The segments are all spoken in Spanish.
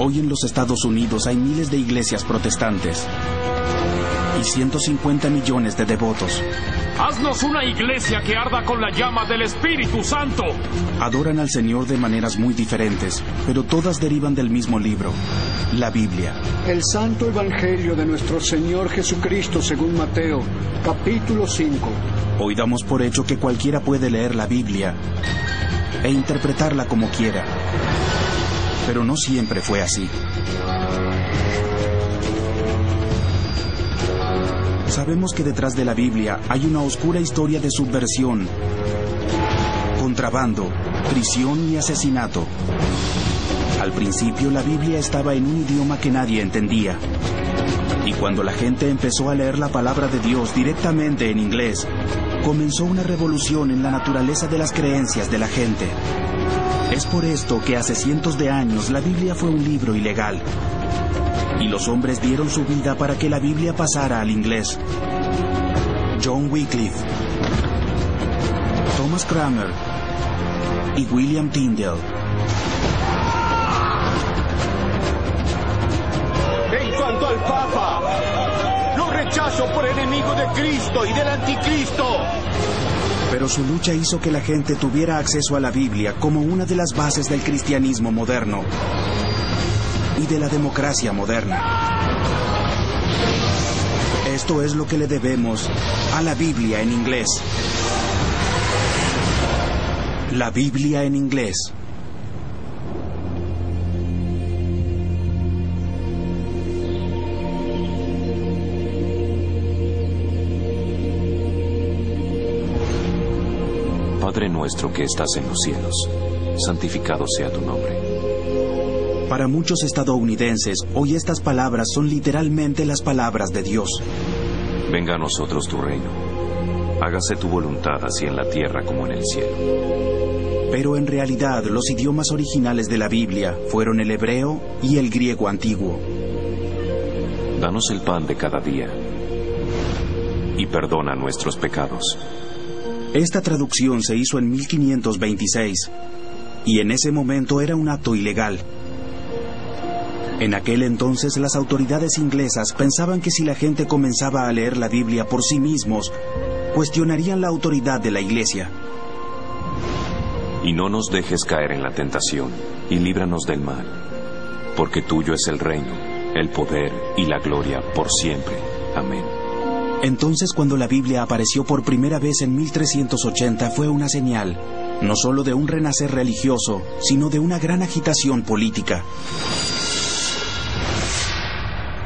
Hoy en los Estados Unidos hay miles de iglesias protestantes y 150 millones de devotos. ¡Haznos una iglesia que arda con la llama del Espíritu Santo! Adoran al Señor de maneras muy diferentes, pero todas derivan del mismo libro, la Biblia. El Santo Evangelio de nuestro Señor Jesucristo según Mateo, capítulo 5. Hoy damos por hecho que cualquiera puede leer la Biblia e interpretarla como quiera. Pero no siempre fue así. Sabemos que detrás de la Biblia hay una oscura historia de subversión, contrabando, prisión y asesinato. Al principio la Biblia estaba en un idioma que nadie entendía. Y cuando la gente empezó a leer la palabra de Dios directamente en inglés, comenzó una revolución en la naturaleza de las creencias de la gente. Es por esto que hace cientos de años la Biblia fue un libro ilegal. Y los hombres dieron su vida para que la Biblia pasara al inglés. John Wycliffe, Thomas Cranmer y William Tyndale. En cuanto al Papa, lo rechazo por enemigo de Cristo y del Anticristo. Pero su lucha hizo que la gente tuviera acceso a la Biblia como una de las bases del cristianismo moderno y de la democracia moderna. Esto es lo que le debemos a la Biblia en inglés. La Biblia en inglés. Padre nuestro que estás en los cielos, santificado sea tu nombre. Para muchos estadounidenses, hoy estas palabras son literalmente las palabras de Dios. Venga a nosotros tu reino. Hágase tu voluntad así en la tierra como en el cielo. Pero en realidad los idiomas originales de la Biblia fueron el hebreo y el griego antiguo. Danos el pan de cada día y perdona nuestros pecados. Esta traducción se hizo en 1526 y en ese momento era un acto ilegal. En aquel entonces las autoridades inglesas pensaban que si la gente comenzaba a leer la Biblia por sí mismos, cuestionarían la autoridad de la Iglesia. Y no nos dejes caer en la tentación, y líbranos del mal, porque tuyo es el reino, el poder y la gloria por siempre. Amén. Entonces, cuando la Biblia apareció por primera vez en 1380, fue una señal, no solo de un renacer religioso, sino de una gran agitación política.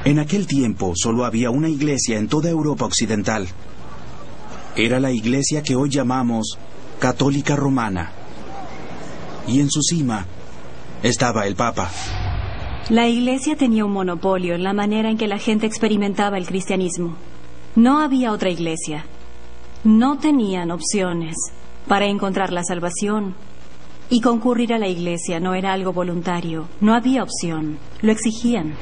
En aquel tiempo solo había una iglesia en toda Europa occidental. Era la iglesia que hoy llamamos Católica Romana. Y en su cima estaba el Papa. La iglesia tenía un monopolio en la manera en que la gente experimentaba el cristianismo. No había otra iglesia. No tenían opciones para encontrar la salvación. Y concurrir a la iglesia no era algo voluntario. No había opción. Lo exigían.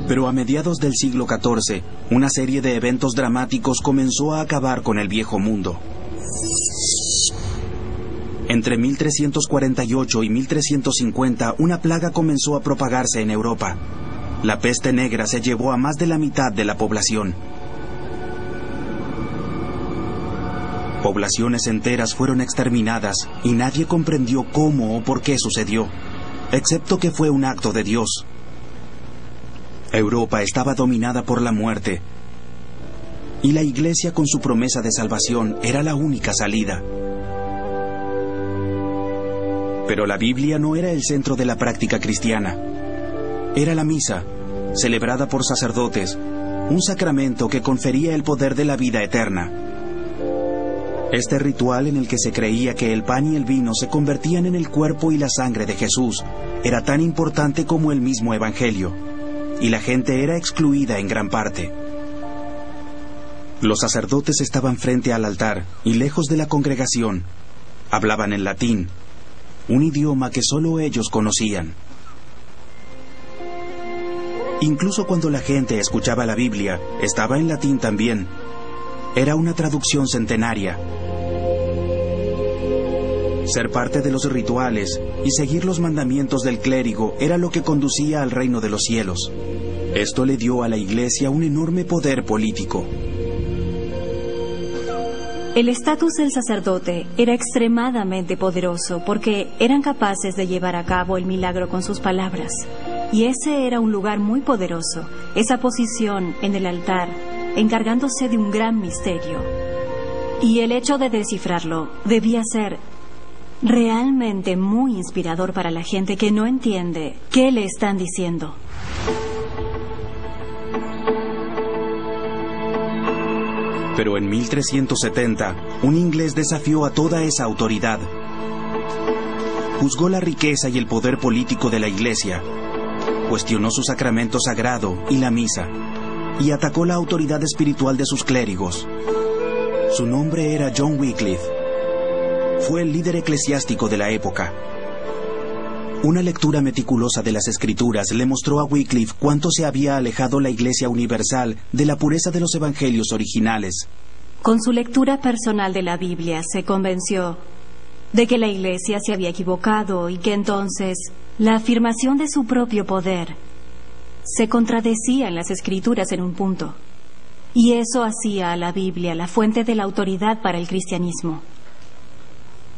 Pero a mediados del siglo XIV, una serie de eventos dramáticos comenzó a acabar con el viejo mundo. Entre 1348 y 1350, una plaga comenzó a propagarse en Europa. La peste negra se llevó a más de la mitad de la población. Poblaciones enteras fueron exterminadas y nadie comprendió cómo o por qué sucedió, excepto que fue un acto de Dios. Europa estaba dominada por la muerte y la Iglesia, con su promesa de salvación, era la única salida. Pero la Biblia no era el centro de la práctica cristiana. Era la misa, celebrada por sacerdotes, un sacramento que confería el poder de la vida eterna. Este ritual, en el que se creía que el pan y el vino se convertían en el cuerpo y la sangre de Jesús, era tan importante como el mismo Evangelio, y la gente era excluida en gran parte. Los sacerdotes estaban frente al altar y lejos de la congregación. Hablaban en latín, un idioma que solo ellos conocían. Incluso cuando la gente escuchaba la Biblia, estaba en latín también. era una traducción centenaria. Ser parte de los rituales y seguir los mandamientos del clérigo era lo que conducía al reino de los cielos. Esto le dio a la Iglesia un enorme poder político. El estatus del sacerdote era extremadamente poderoso porque eran capaces de llevar a cabo el milagro con sus palabras. Y ese era un lugar muy poderoso, esa posición en el altar, encargándose de un gran misterio. Y el hecho de descifrarlo debía ser realmente muy inspirador para la gente que no entiende qué le están diciendo. Pero en 1370, un inglés desafió a toda esa autoridad. Juzgó la riqueza y el poder político de la Iglesia, cuestionó su sacramento sagrado y la misa, y atacó la autoridad espiritual de sus clérigos. Su nombre era John Wycliffe. Fue el líder eclesiástico de la época. Una lectura meticulosa de las Escrituras le mostró a Wycliffe cuánto se había alejado la Iglesia Universal de la pureza de los evangelios originales. Con su lectura personal de la Biblia se convenció de que la Iglesia se había equivocado y que entonces la afirmación de su propio poder se contradecía en las Escrituras en un punto. Y eso hacía a la Biblia la fuente de la autoridad para el cristianismo.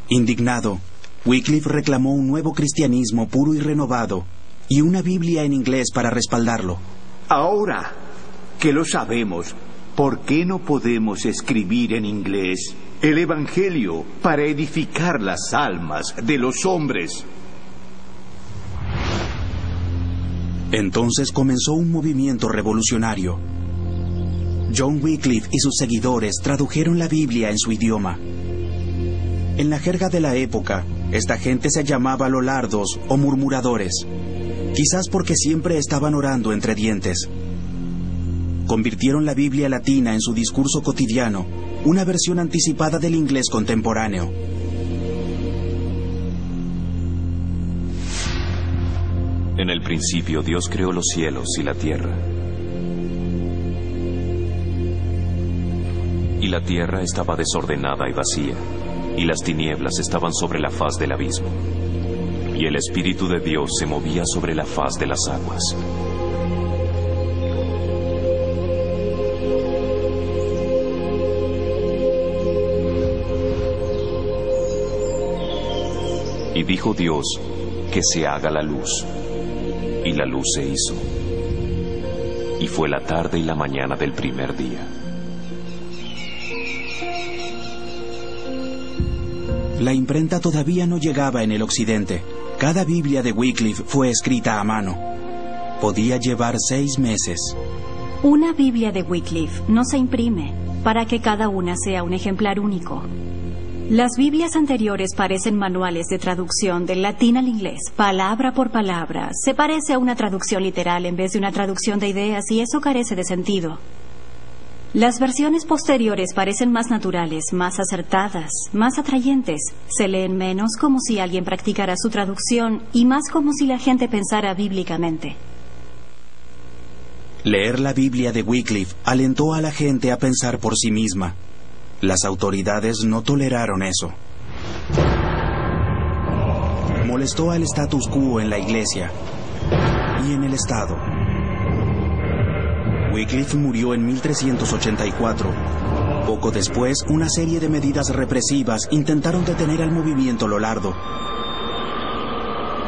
Indignado, Wycliffe reclamó un nuevo cristianismo puro y renovado y una Biblia en inglés para respaldarlo. Ahora que lo sabemos, ¿por qué no podemos escribir en inglés el Evangelio para edificar las almas de los hombres? Entonces comenzó un movimiento revolucionario. John Wycliffe y sus seguidores tradujeron la Biblia en su idioma. En la jerga de la época, esta gente se llamaba lollardos o murmuradores, quizás porque siempre estaban orando entre dientes. Convirtieron la Biblia latina en su discurso cotidiano, una versión anticipada del inglés contemporáneo. En el principio Dios creó los cielos y la tierra. Y la tierra estaba desordenada y vacía, y las tinieblas estaban sobre la faz del abismo. Y el Espíritu de Dios se movía sobre la faz de las aguas. Y dijo Dios, que se haga la luz. Y la luz se hizo. Y fue la tarde y la mañana del primer día. La imprenta todavía no llegaba en el occidente. Cada Biblia de Wycliffe fue escrita a mano. Podía llevar 6 meses. Una Biblia de Wycliffe no se imprime para que cada una sea un ejemplar único. Las Biblias anteriores parecen manuales de traducción del latín al inglés, palabra por palabra. Se parece a una traducción literal en vez de una traducción de ideas y eso carece de sentido. Las versiones posteriores parecen más naturales, más acertadas, más atrayentes. Se leen menos como si alguien practicara su traducción y más como si la gente pensara bíblicamente. Leer la Biblia de Wycliffe alentó a la gente a pensar por sí misma. Las autoridades no toleraron eso. Molestó al status quo en la Iglesia y en el Estado. Wycliffe murió en 1384. Poco después, una serie de medidas represivas intentaron detener al movimiento lollardo.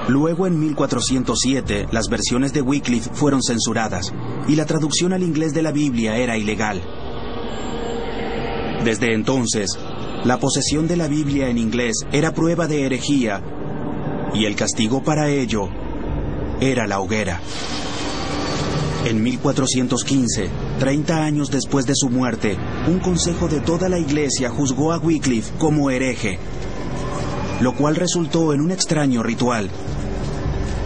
Luego, en 1407, las versiones de Wycliffe fueron censuradas y la traducción al inglés de la Biblia era ilegal. Desde entonces, la posesión de la Biblia en inglés era prueba de herejía y el castigo para ello era la hoguera. En 1415, 30 años después de su muerte, un consejo de toda la Iglesia juzgó a Wycliffe como hereje, lo cual resultó en un extraño ritual.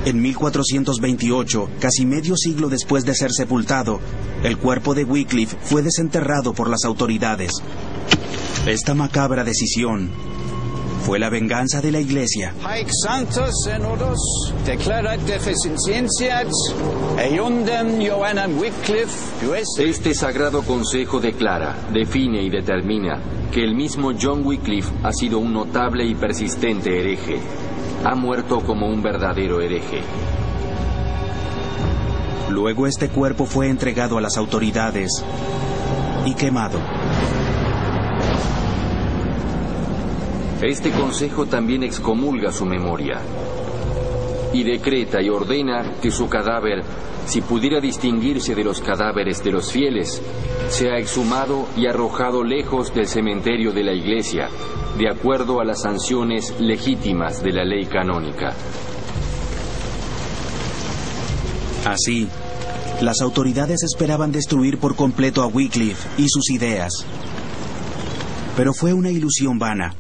En 1428, casi medio siglo después de ser sepultado, el cuerpo de Wycliffe fue desenterrado por las autoridades. Esta macabra decisión Fue la venganza de la Iglesia. Haec Sanctus Synodos declarat deficientiat eundem Johannem Wycliffe. Este sagrado consejo declara, define y determina que el mismo John Wycliffe ha sido un notable y persistente hereje. Ha muerto como un verdadero hereje. Luego este cuerpo fue entregado a las autoridades y quemado. Este consejo también excomulga su memoria y decreta y ordena que su cadáver, si pudiera distinguirse de los cadáveres de los fieles, sea exhumado y arrojado lejos del cementerio de la Iglesia, de acuerdo a las sanciones legítimas de la ley canónica. Así, las autoridades esperaban destruir por completo a Wycliffe y sus ideas. Pero fue una ilusión vana.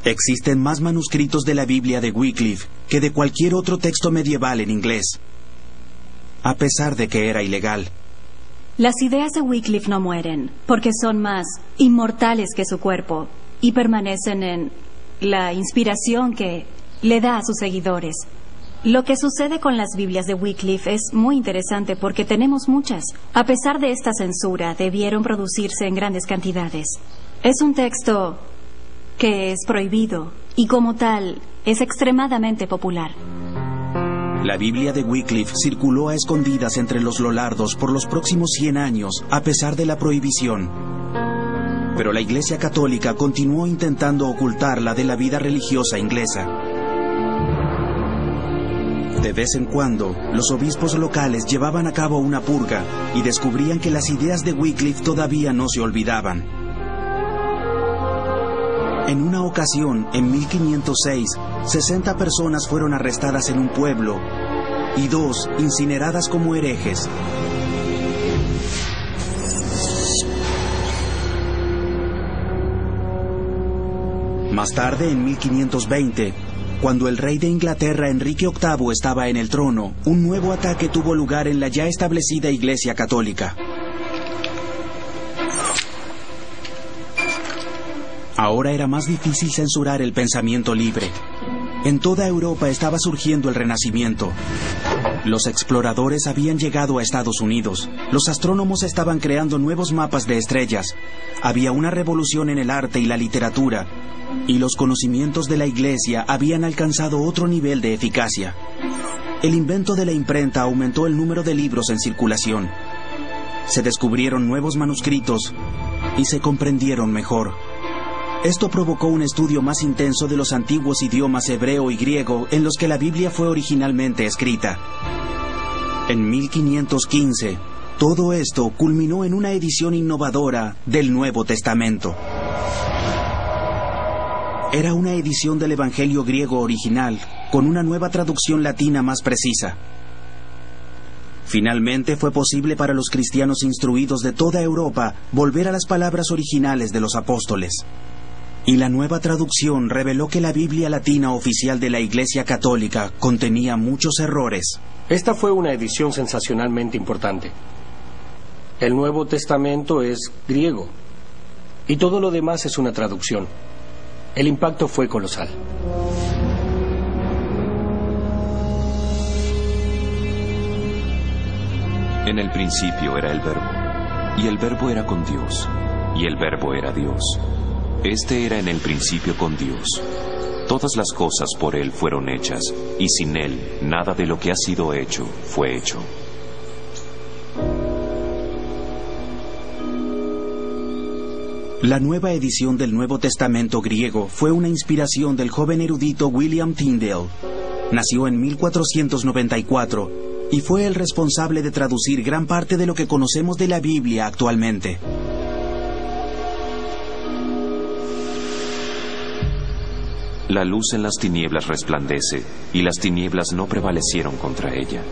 Existen más manuscritos de la Biblia de Wycliffe que de cualquier otro texto medieval en inglés, a pesar de que era ilegal. Las ideas de Wycliffe no mueren, porque son más inmortales que su cuerpo y permanecen en la inspiración que le da a sus seguidores. Lo que sucede con las Biblias de Wycliffe es muy interesante porque tenemos muchas. A pesar de esta censura, debieron producirse en grandes cantidades. Es un texto que es prohibido y como tal es extremadamente popular. La Biblia de Wycliffe circuló a escondidas entre los lollardos por los próximos 100 años, a pesar de la prohibición. Pero la Iglesia Católica continuó intentando ocultarla de la vida religiosa inglesa. De vez en cuando, los obispos locales llevaban a cabo una purga y descubrían que las ideas de Wycliffe todavía no se olvidaban. En una ocasión, en 1506, 60 personas fueron arrestadas en un pueblo y 2 incineradas como herejes. Más tarde, en 1520, cuando el rey de Inglaterra, Enrique VIII, estaba en el trono, un nuevo ataque tuvo lugar en la ya establecida Iglesia Católica. Ahora era más difícil censurar el pensamiento libre. En toda Europa estaba surgiendo el Renacimiento. Los exploradores habían llegado a Estados Unidos. Los astrónomos estaban creando nuevos mapas de estrellas. Había una revolución en el arte y la literatura. Y los conocimientos de la Iglesia habían alcanzado otro nivel de eficacia. El invento de la imprenta aumentó el número de libros en circulación. Se descubrieron nuevos manuscritos y se comprendieron mejor. Esto provocó un estudio más intenso de los antiguos idiomas hebreo y griego en los que la Biblia fue originalmente escrita. En 1515, todo esto culminó en una edición innovadora del Nuevo Testamento. Era una edición del Evangelio griego original, con una nueva traducción latina más precisa. Finalmente fue posible para los cristianos instruidos de toda Europa volver a las palabras originales de los apóstoles. Y la nueva traducción reveló que la Biblia latina oficial de la Iglesia Católica contenía muchos errores. Esta fue una edición sensacionalmente importante. El Nuevo Testamento es griego y todo lo demás es una traducción. El impacto fue colosal. En el principio era el Verbo, y el Verbo era con Dios, y el Verbo era Dios. Este era en el principio con Dios. Todas las cosas por Él fueron hechas, y sin Él nada de lo que ha sido hecho fue hecho. La nueva edición del Nuevo Testamento griego fue una inspiración del joven erudito William Tyndale. Nació en 1494 y fue el responsable de traducir gran parte de lo que conocemos de la Biblia actualmente. La luz en las tinieblas resplandece, y las tinieblas no prevalecieron contra ella.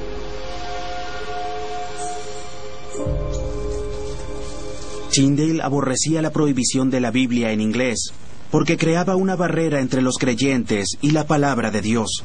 Tyndale aborrecía la prohibición de la Biblia en inglés, porque creaba una barrera entre los creyentes y la palabra de Dios.